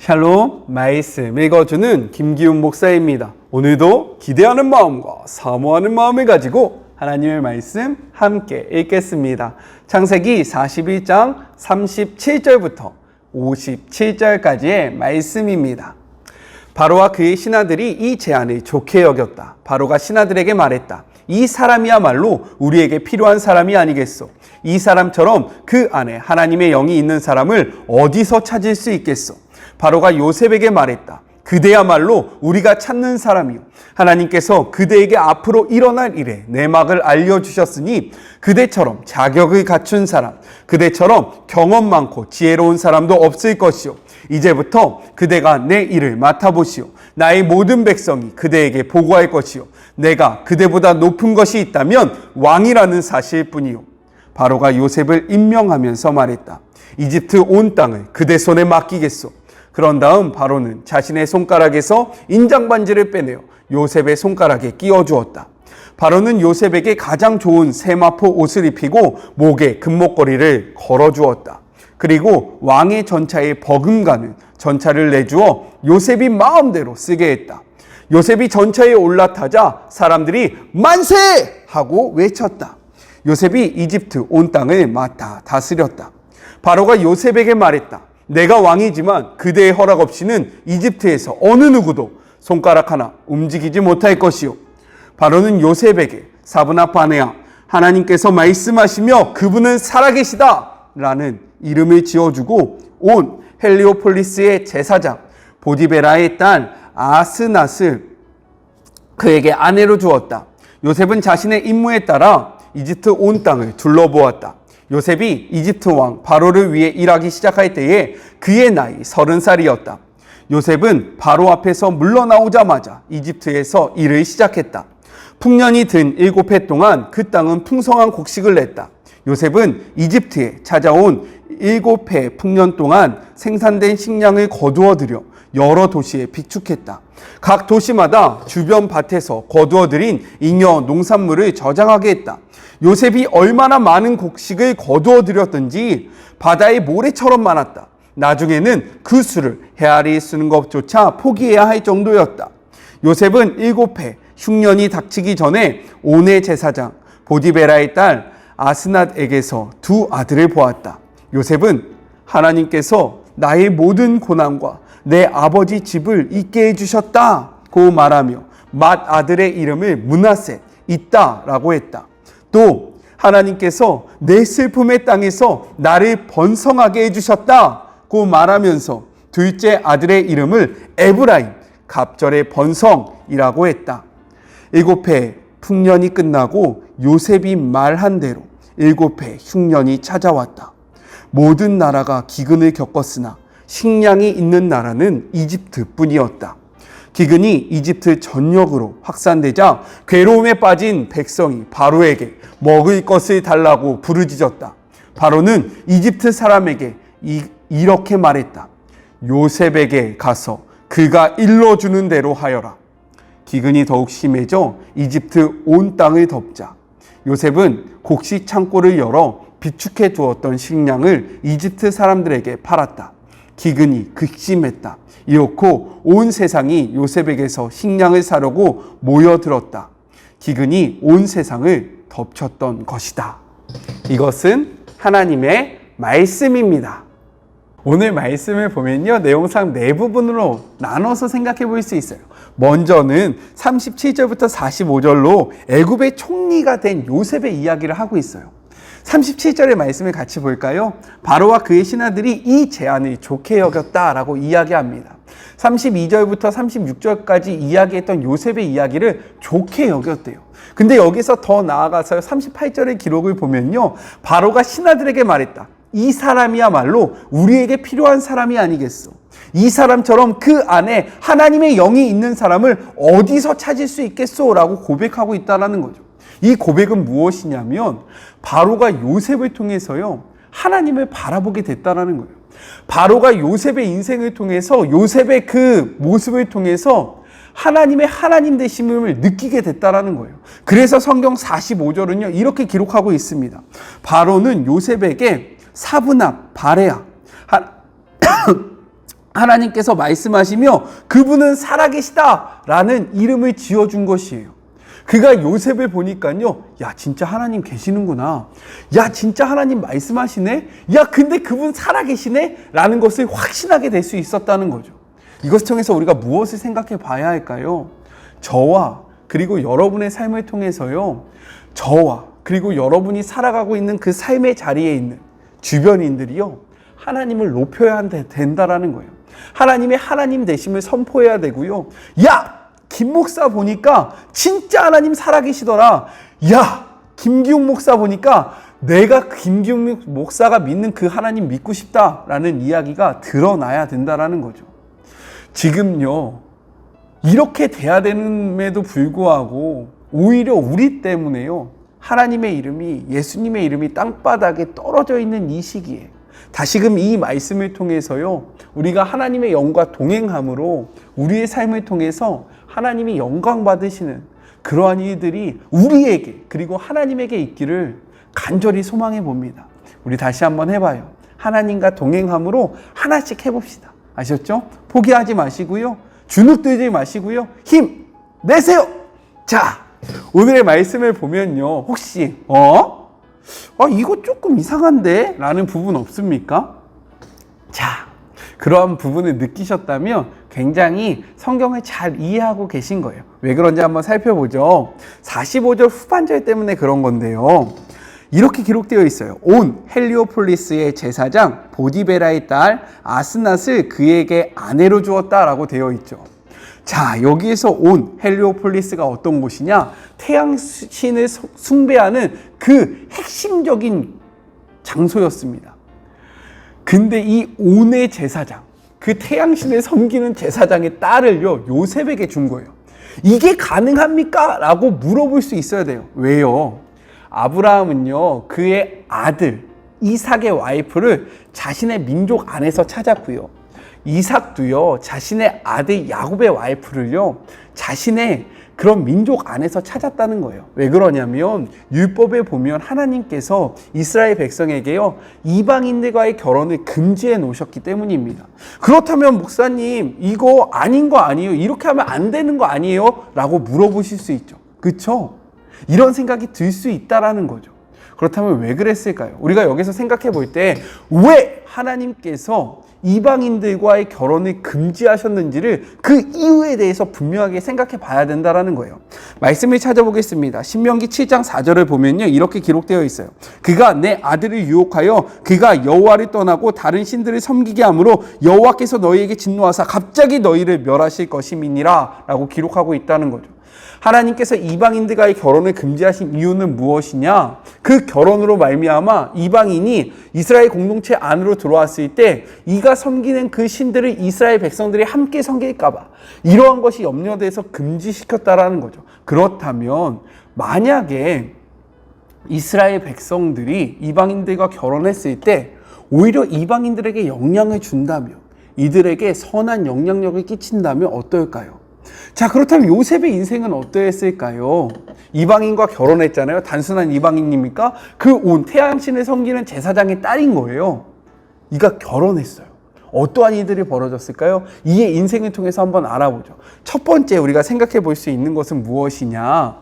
샬롬, 말씀 읽어주는 김기훈 목사입니다. 오늘도 기대하는 마음과 사모하는 마음을 가지고 하나님의 말씀 함께 읽겠습니다. 창세기 41장 37절부터 57절까지의 말씀입니다. 바로와 그의 신하들이 이 제안을 좋게 여겼다. 바로가 신하들에게 말했다. 이 사람이야말로 우리에게 필요한 사람이 아니겠소. 이 사람처럼 그 안에 하나님의 영이 있는 사람을 어디서 찾을 수 있겠소. 바로가 요셉에게 말했다. 그대야말로 우리가 찾는 사람이요. 하나님께서 그대에게 앞으로 일어날 일에 내막을 알려주셨으니 그대처럼 자격을 갖춘 사람, 그대처럼 경험 많고 지혜로운 사람도 없을 것이요. 이제부터 그대가 내 일을 맡아보시오. 나의 모든 백성이 그대에게 보고할 것이요. 내가 그대보다 높은 것이 있다면 왕이라는 사실뿐이요. 바로가 요셉을 임명하면서 말했다. 이집트 온 땅을 그대 손에 맡기겠소. 그런 다음 바로는 자신의 손가락에서 인장반지를 빼내어 요셉의 손가락에 끼워주었다. 바로는 요셉에게 가장 좋은 세마포 옷을 입히고 목에 금목걸이를 걸어주었다. 그리고 왕의 전차에 버금가는 전차를 내주어 요셉이 마음대로 쓰게 했다. 요셉이 전차에 올라타자 사람들이 만세! 하고 외쳤다. 요셉이 이집트 온 땅을 맡아 다스렸다. 바로가 요셉에게 말했다. 내가 왕이지만 그대의 허락 없이는 이집트에서 어느 누구도 손가락 하나 움직이지 못할 것이요. 바로는 요셉에게 사브나파네아 하나님께서 말씀하시며 그분은 살아계시다 라는 이름을 지어주고 온 헬리오폴리스의 제사장 보디베라의 딸 아스낫을 그에게 아내로 주었다. 요셉은 자신의 임무에 따라 이집트 온 땅을 둘러보았다. 요셉이 이집트 왕 바로를 위해 일하기 시작할 때에 그의 나이 30살이었다. 요셉은 바로 앞에서 물러나오자마자 이집트에서 일을 시작했다. 풍년이 든 7해 동안 그 땅은 풍성한 곡식을 냈다. 요셉은 이집트에 찾아온 7해 풍년 동안 생산된 식량을 거두어 들여 여러 도시에 비축했다. 각 도시마다 주변 밭에서 거두어 들인 잉여 농산물을 저장하게 했다. 요셉이 얼마나 많은 곡식을 거두어 들였든지 바다의 모래처럼 많았다. 나중에는 그 수를 헤아리 쓰는 것조차 포기해야 할 정도였다. 요셉은 7해 흉년이 닥치기 전에 온의 제사장 보디베라의 딸 아스낫에게서 두 아들을 보았다. 요셉은 하나님께서 나의 모든 고난과 내 아버지 집을 잊게 해주셨다고 말하며 맏아들의 이름을 므낫셋 있다라고 했다. 또 하나님께서 내 슬픔의 땅에서 나를 번성하게 해주셨다고 말하면서 둘째 아들의 이름을 에브라임 갑절의 번성이라고 했다. 7해 풍년이 끝나고 요셉이 말한 대로 7해 흉년이 찾아왔다. 모든 나라가 기근을 겪었으나 식량이 있는 나라는 이집트뿐이었다. 기근이 이집트 전역으로 확산되자 괴로움에 빠진 백성이 바로에게 먹을 것을 달라고 부르짖었다. 바로는 이집트 사람에게 이렇게 말했다. 요셉에게 가서 그가 일러주는 대로 하여라. 기근이 더욱 심해져 이집트 온 땅을 덮자 요셉은 곡식 창고를 열어 비축해 두었던 식량을 이집트 사람들에게 팔았다. 기근이 극심했다. 이렇고 온 세상이 요셉에게서 식량을 사려고 모여들었다. 기근이 온 세상을 덮쳤던 것이다. 이것은 하나님의 말씀입니다. 오늘 말씀을 보면요, 내용상 네 부분으로 나눠서 생각해 볼 수 있어요. 먼저는 37절부터 45절로 애굽의 총리가 된 요셉의 이야기를 하고 있어요. 37절의 말씀을 같이 볼까요? 바로와 그의 신하들이 이 제안을 좋게 여겼다라고 이야기합니다. 32절부터 36절까지 이야기했던 요셉의 이야기를 좋게 여겼대요. 근데 여기서 더 나아가서 38절의 기록을 보면요, 바로가 신하들에게 말했다. 이 사람이야말로 우리에게 필요한 사람이 아니겠소. 이 사람처럼 그 안에 하나님의 영이 있는 사람을 어디서 찾을 수 있겠소? 라고 고백하고 있다는 거죠. 이 고백은 무엇이냐면 바로가 요셉을 통해서요, 하나님을 바라보게 됐다는 거예요. 바로가 요셉의 인생을 통해서 요셉의 그 모습을 통해서 하나님의 하나님 되심을 느끼게 됐다는 거예요. 그래서 성경 45절은요 이렇게 기록하고 있습니다. 바로는 요셉에게 사브나 바레아 하나님께서 말씀하시며 그분은 살아계시다 라는 이름을 지어준 것이에요. 그가 요셉을 보니까요, 야 진짜 하나님 계시는구나, 야 진짜 하나님 말씀하시네, 야 근데 그분 살아계시네 라는 것을 확신하게 될 수 있었다는 거죠. 이것을 통해서 우리가 무엇을 생각해 봐야 할까요? 저와 그리고 여러분의 삶을 통해서요, 저와 그리고 여러분이 살아가고 있는 그 삶의 자리에 있는 주변인들이요, 하나님을 높여야 된다라는 거예요. 하나님의 하나님 되심을 선포해야 되고요. 야! 김 목사 보니까 진짜 하나님 살아계시더라. 야! 김기웅 목사 보니까 내가 김기웅 목사가 믿는 그 하나님 믿고 싶다라는 이야기가 드러나야 된다라는 거죠. 지금요, 이렇게 돼야 되는데도 불구하고 오히려 우리 때문에요, 하나님의 이름이, 예수님의 이름이 땅바닥에 떨어져 있는 이 시기에 다시금 이 말씀을 통해서요, 우리가 하나님의 영과 동행함으로 우리의 삶을 통해서 하나님이 영광 받으시는 그러한 일들이 우리에게 그리고 하나님에게 있기를 간절히 소망해 봅니다. 우리 다시 한번 해봐요. 하나님과 동행함으로 하나씩 해봅시다. 아셨죠? 포기하지 마시고요, 주눅 들지 마시고요, 힘 내세요. 자, 오늘의 말씀을 보면요, 혹시 이거 조금 이상한데? 라는 부분 없습니까? 자, 그러한 부분을 느끼셨다면 굉장히 성경을 잘 이해하고 계신 거예요. 왜 그런지 한번 살펴보죠. 45절 후반절 때문에 그런 건데요, 이렇게 기록되어 있어요. 온 헬리오폴리스의 제사장 보디베라의 딸 아스낫을 그에게 아내로 주었다라고 되어 있죠. 자, 여기에서 온 헬리오폴리스가 어떤 곳이냐? 태양신을 숭배하는 그 핵심적인 장소였습니다. 근데 이 온의 제사장, 그 태양신을 섬기는 제사장의 딸을요, 요셉에게 준 거예요. 이게 가능합니까? 라고 물어볼 수 있어야 돼요. 왜요? 아브라함은요, 그의 아들 이삭의 와이프를 자신의 민족 안에서 찾았고요, 이삭도요, 자신의 아들 야곱의 와이프를요, 자신의 그런 민족 안에서 찾았다는 거예요. 왜 그러냐면 율법에 보면 하나님께서 이스라엘 백성에게요, 이방인들과의 결혼을 금지해 놓으셨기 때문입니다. 그렇다면 목사님, 이거 아닌 거 아니에요? 이렇게 하면 안 되는 거 아니에요? 라고 물어보실 수 있죠. 그렇죠? 이런 생각이 들 수 있다라는 거죠. 그렇다면 왜 그랬을까요? 우리가 여기서 생각해 볼 때 왜 하나님께서 이방인들과의 결혼을 금지하셨는지를 그 이유에 대해서 분명하게 생각해 봐야 된다는 거예요. 말씀을 찾아보겠습니다. 신명기 7장 4절을 보면요, 이렇게 기록되어 있어요. 그가 내 아들을 유혹하여 그가 여호와를 떠나고 다른 신들을 섬기게 하므로 여호와께서 너희에게 진노하사 갑자기 너희를 멸하실 것임이니라 라고 기록하고 있다는 거죠. 하나님께서 이방인들과의 결혼을 금지하신 이유는 무엇이냐? 그 결혼으로 말미암아 이방인이 이스라엘 공동체 안으로 들어왔을 때 이가 섬기는 그 신들을 이스라엘 백성들이 함께 섬길까 봐 이러한 것이 염려돼서 금지시켰다라는 거죠. 그렇다면 만약에 이스라엘 백성들이 이방인들과 결혼했을 때 오히려 이방인들에게 영향을 준다면, 이들에게 선한 영향력을 끼친다면 어떨까요? 자, 그렇다면 요셉의 인생은 어떠했을까요? 이방인과 결혼했잖아요. 단순한 이방인입니까? 그 온 태양신을 섬기는 제사장의 딸인 거예요. 이가 결혼했어요. 어떠한 일들이 벌어졌을까요? 이의 인생을 통해서 한번 알아보죠. 첫 번째 우리가 생각해 볼 수 있는 것은 무엇이냐?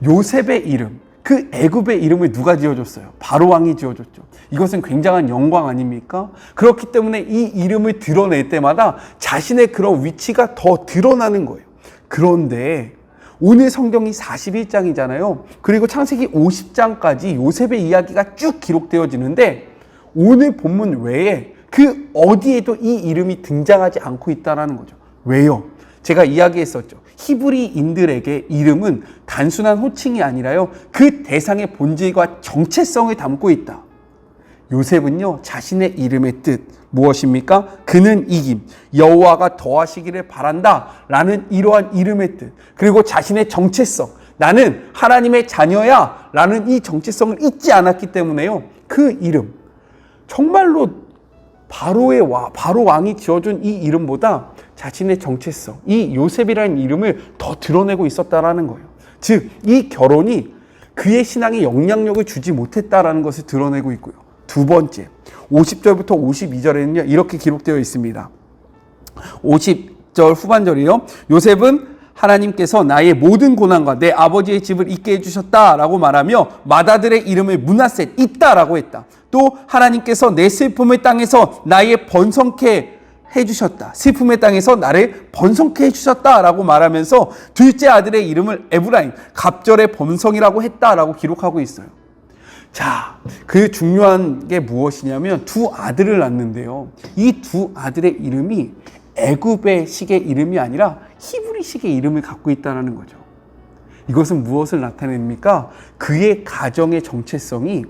요셉의 이름, 그 애굽의 이름을 누가 지어줬어요? 바로 왕이 지어줬죠. 이것은 굉장한 영광 아닙니까? 그렇기 때문에 이 이름을 드러낼 때마다 자신의 그런 위치가 더 드러나는 거예요. 그런데 오늘 성경이 41장이잖아요. 그리고 창세기 50장까지 요셉의 이야기가 쭉 기록되어지는데 오늘 본문 외에 그 어디에도 이 이름이 등장하지 않고 있다는 거죠. 왜요? 제가 이야기했었죠. 히브리인들에게 이름은 단순한 호칭이 아니라요, 그 대상의 본질과 정체성을 담고 있다. 요셉은요, 자신의 이름의 뜻 무엇입니까? 그는 이김, 여호와가 더하시기를 바란다 라는 이러한 이름의 뜻, 그리고 자신의 정체성, 나는 하나님의 자녀야 라는 이 정체성을 잊지 않았기 때문에요, 그 이름, 정말로 바로 왕이 지어준 이 이름보다 자신의 정체성, 이 요셉이라는 이름을 더 드러내고 있었다라는 거예요. 즉, 이 결혼이 그의 신앙에 영향력을 주지 못했다라는 것을 드러내고 있고요. 두 번째, 50절부터 52절에는요, 이렇게 기록되어 있습니다. 50절 후반절이요. 요셉은 하나님께서 나의 모든 고난과 내 아버지의 집을 잊게 해주셨다라고 말하며 맏아들의 이름을 므낫셋 있다라고 했다. 또 하나님께서 내 슬픔의 땅에서 나의 번성케 해주셨다. 슬픔의 땅에서 나를 번성케 해주셨다라고 말하면서 둘째 아들의 이름을 에브라임, 갑절의 번성이라고 했다라고 기록하고 있어요. 자, 그 중요한 게 무엇이냐면 두 아들을 낳는데요. 이 두 아들의 이름이 애굽의 식의 이름이 아니라 히브리식의 이름을 갖고 있다는 거죠. 이것은 무엇을 나타냅니까? 그의 가정의 정체성이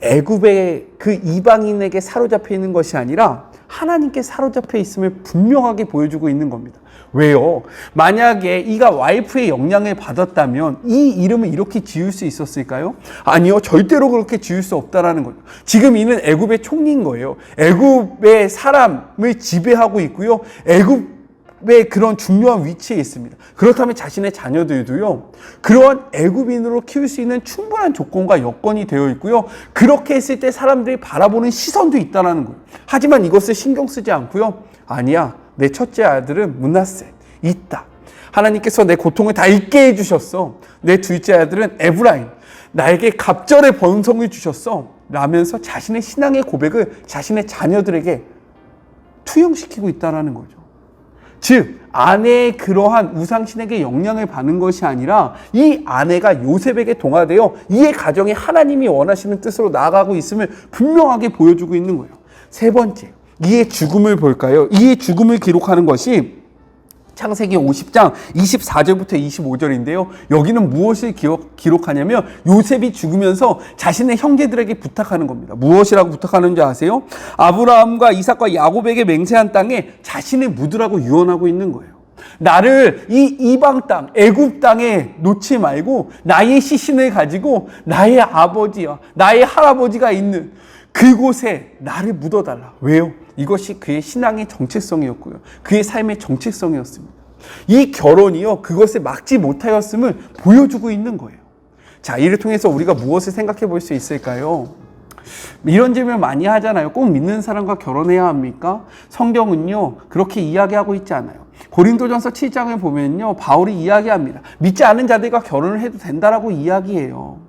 애굽의 그 이방인에게 사로잡혀 있는 것이 아니라 하나님께 사로잡혀 있음을 분명하게 보여주고 있는 겁니다. 왜요? 만약에 이가 와이프의 영향을 받았다면 이 이름을 이렇게 지을 수 있었을까요? 아니요. 절대로 그렇게 지을 수 없다라는 거죠. 지금 이는 애굽의 총리인 거예요. 애굽의 사람을 지배하고 있고요. 애굽의 그런 중요한 위치에 있습니다. 그렇다면 자신의 자녀들도요. 그러한 애굽인으로 키울 수 있는 충분한 조건과 여건이 되어 있고요. 그렇게 했을 때 사람들이 바라보는 시선도 있다는 거예요. 하지만 이것을 신경 쓰지 않고요. 아니야. 내 첫째 아들은 므낫셋 있다. 하나님께서 내 고통을 다 잊게 해주셨어. 내 둘째 아들은 에브라임, 나에게 갑절의 번성을 주셨어 라면서 자신의 신앙의 고백을 자신의 자녀들에게 투영시키고 있다는 거죠. 즉 아내의 그러한 우상신에게 영향을 받는 것이 아니라 이 아내가 요셉에게 동화되어 이의 가정에 하나님이 원하시는 뜻으로 나아가고 있음을 분명하게 보여주고 있는 거예요. 세 번째, 이의 죽음을 볼까요? 이의 죽음을 기록하는 것이 창세기 50장 24절부터 25절인데요. 여기는 무엇을 기록하냐면 요셉이 죽으면서 자신의 형제들에게 부탁하는 겁니다. 무엇이라고 부탁하는지 아세요? 아브라함과 이삭과 야곱에게 맹세한 땅에 자신을 묻으라고 유언하고 있는 거예요. 나를 이 이방 땅, 애굽 땅에 놓지 말고 나의 시신을 가지고 나의 아버지와 나의 할아버지가 있는 그곳에 나를 묻어달라. 왜요? 이것이 그의 신앙의 정체성이었고요. 그의 삶의 정체성이었습니다. 이 결혼이요, 그것을 막지 못하였음을 보여주고 있는 거예요. 자, 이를 통해서 우리가 무엇을 생각해 볼 수 있을까요? 이런 질문 많이 하잖아요. 꼭 믿는 사람과 결혼해야 합니까? 성경은요, 그렇게 이야기하고 있지 않아요. 고린도전서 7장을 보면요, 바울이 이야기합니다. 믿지 않은 자들과 결혼을 해도 된다라고 이야기해요.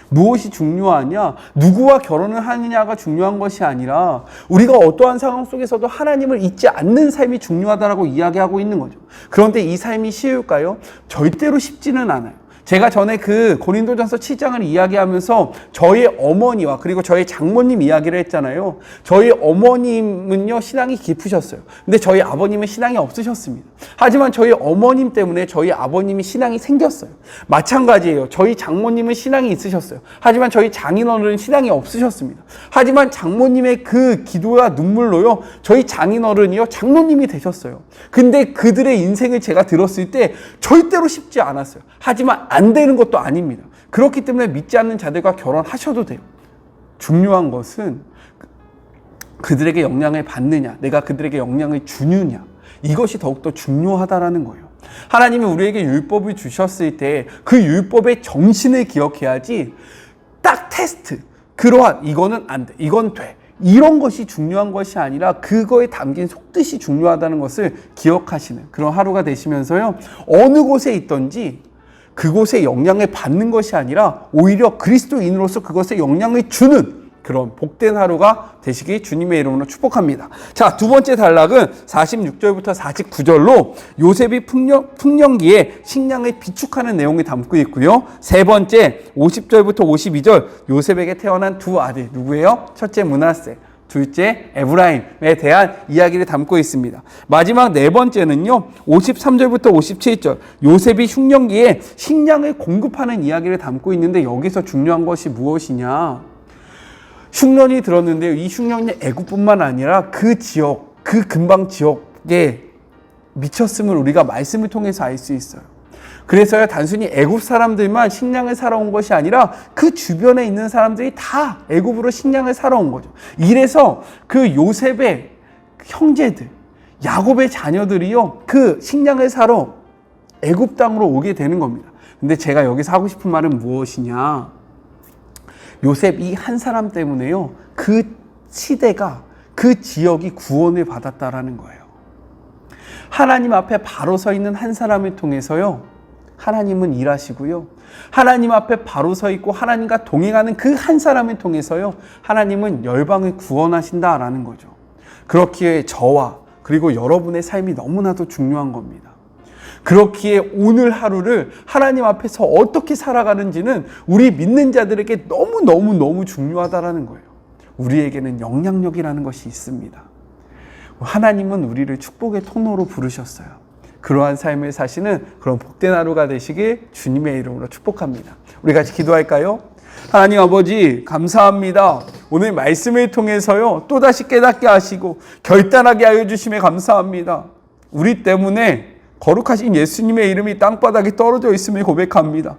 무엇이 중요하냐? 누구와 결혼을 하느냐가 중요한 것이 아니라 우리가 어떠한 상황 속에서도 하나님을 잊지 않는 삶이 중요하다라고 이야기하고 있는 거죠. 그런데 이 삶이 쉬울까요? 절대로 쉽지는 않아요. 제가 전에 그 고린도전서 7장을 이야기하면서 저의 어머니와 그리고 저의 장모님 이야기를 했잖아요. 저희 어머님은요, 신앙이 깊으셨어요. 근데 저희 아버님은 신앙이 없으셨습니다. 하지만 저희 어머님 때문에 저희 아버님이 신앙이 생겼어요. 마찬가지예요. 저희 장모님은 신앙이 있으셨어요. 하지만 저희 장인어른은 신앙이 없으셨습니다. 하지만 장모님의 그 기도와 눈물로요, 저희 장인어른이요, 장로님이 되셨어요. 근데 그들의 인생을 제가 들었을 때 절대로 쉽지 않았어요. 하지만 안 되는 것도 아닙니다. 그렇기 때문에 믿지 않는 자들과 결혼하셔도 돼요. 중요한 것은 그들에게 영향을 받느냐, 내가 그들에게 영향을 주느냐, 이것이 더욱더 중요하다라는 거예요. 하나님이 우리에게 율법을 주셨을 때 그 율법의 정신을 기억해야지 딱 테스트, 그러한 이거는 안 돼, 이건 돼, 이런 것이 중요한 것이 아니라 그거에 담긴 속뜻이 중요하다는 것을 기억하시는 그런 하루가 되시면서요, 어느 곳에 있든지 그곳에 영향을 받는 것이 아니라 오히려 그리스도인으로서 그것에 영향을 주는 그런 복된 하루가 되시기 주님의 이름으로 축복합니다. 자, 두 번째 단락은 46절부터 49절로 요셉이 풍년기에 식량을 비축하는 내용이 담고 있고요. 세 번째 50절부터 52절 요셉에게 태어난 두 아들, 누구예요? 첫째 므낫세, 둘째 에브라임에 대한 이야기를 담고 있습니다. 마지막 네 번째는요, 53절부터 57절 요셉이 흉년기에 식량을 공급하는 이야기를 담고 있는데 여기서 중요한 것이 무엇이냐? 흉년이 들었는데요, 이 흉년이 애굽뿐만 아니라 그 지역, 그 근방 지역에 미쳤음을 우리가 말씀을 통해서 알 수 있어요. 그래서요, 단순히 애굽 사람들만 식량을 사러 온 것이 아니라 그 주변에 있는 사람들이 다 애굽으로 식량을 사러 온 거죠. 이래서 그 요셉의 형제들, 야곱의 자녀들이요, 그 식량을 사러 애굽 땅으로 오게 되는 겁니다. 근데 제가 여기서 하고 싶은 말은 무엇이냐? 요셉 이 한 사람 때문에요, 그 시대가, 그 지역이 구원을 받았다라는 거예요. 하나님 앞에 바로 서 있는 한 사람을 통해서요, 하나님은 일하시고요, 하나님 앞에 바로 서 있고 하나님과 동행하는 그 한 사람을 통해서요, 하나님은 열방을 구원하신다라는 거죠. 그렇기에 저와 그리고 여러분의 삶이 너무나도 중요한 겁니다. 그렇기에 오늘 하루를 하나님 앞에서 어떻게 살아가는지는 우리 믿는 자들에게 너무 중요하다라는 거예요. 우리에게는 영향력이라는 것이 있습니다. 하나님은 우리를 축복의 통로로 부르셨어요. 그러한 삶을 사시는 그런 복된 하루가 되시길 주님의 이름으로 축복합니다. 우리 같이 기도할까요? 하나님 아버지, 감사합니다. 오늘 말씀을 통해서요, 또다시 깨닫게 하시고 결단하게 하여 주심에 감사합니다. 우리 때문에 거룩하신 예수님의 이름이 땅바닥에 떨어져 있음을 고백합니다.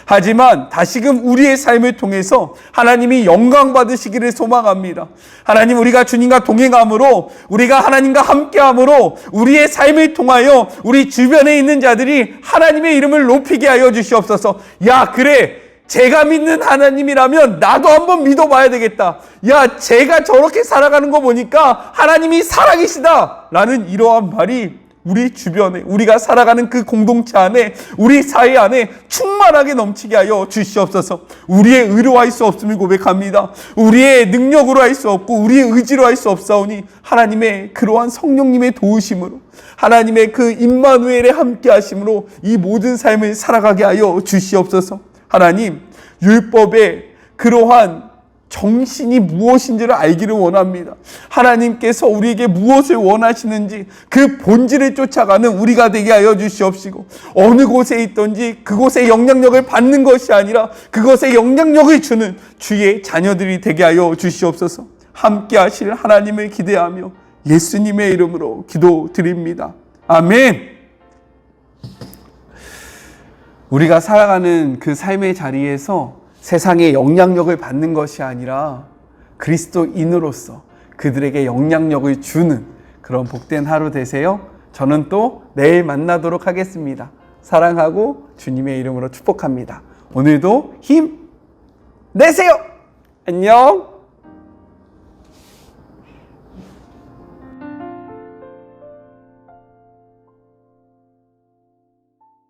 하지만 다시금 우리의 삶을 통해서 하나님이 영광 받으시기를 소망합니다. 하나님, 우리가 주님과 동행함으로, 우리가 하나님과 함께함으로 우리의 삶을 통하여 우리 주변에 있는 자들이 하나님의 이름을 높이게 하여 주시옵소서. 야, 그래, 제가 믿는 하나님이라면 나도 한번 믿어봐야 되겠다. 야, 제가 저렇게 살아가는 거 보니까 하나님이 살아계시다 라는 이러한 말이 우리 주변에, 우리가 살아가는 그 공동체 안에, 우리 사회 안에 충만하게 넘치게 하여 주시옵소서. 우리의 의로 할 수 없음을 고백합니다. 우리의 능력으로 할 수 없고 우리의 의지로 할 수 없사오니 하나님의 그러한 성령님의 도우심으로, 하나님의 그 임마누엘의 함께 하심으로 이 모든 삶을 살아가게 하여 주시옵소서. 하나님, 율법의 그러한 정신이 무엇인지를 알기를 원합니다. 하나님께서 우리에게 무엇을 원하시는지 그 본질을 쫓아가는 우리가 되게 하여 주시옵시고, 어느 곳에 있든지 그곳에 영향력을 받는 것이 아니라 그것에 영향력을 주는 주의 자녀들이 되게 하여 주시옵소서. 함께 하실 하나님을 기대하며 예수님의 이름으로 기도드립니다. 아멘. 우리가 살아가는 그 삶의 자리에서 세상에 영향력을 받는 것이 아니라 그리스도인으로서 그들에게 영향력을 주는 그런 복된 하루 되세요. 저는 또 내일 만나도록 하겠습니다. 사랑하고 주님의 이름으로 축복합니다. 오늘도 힘 내세요. 안녕.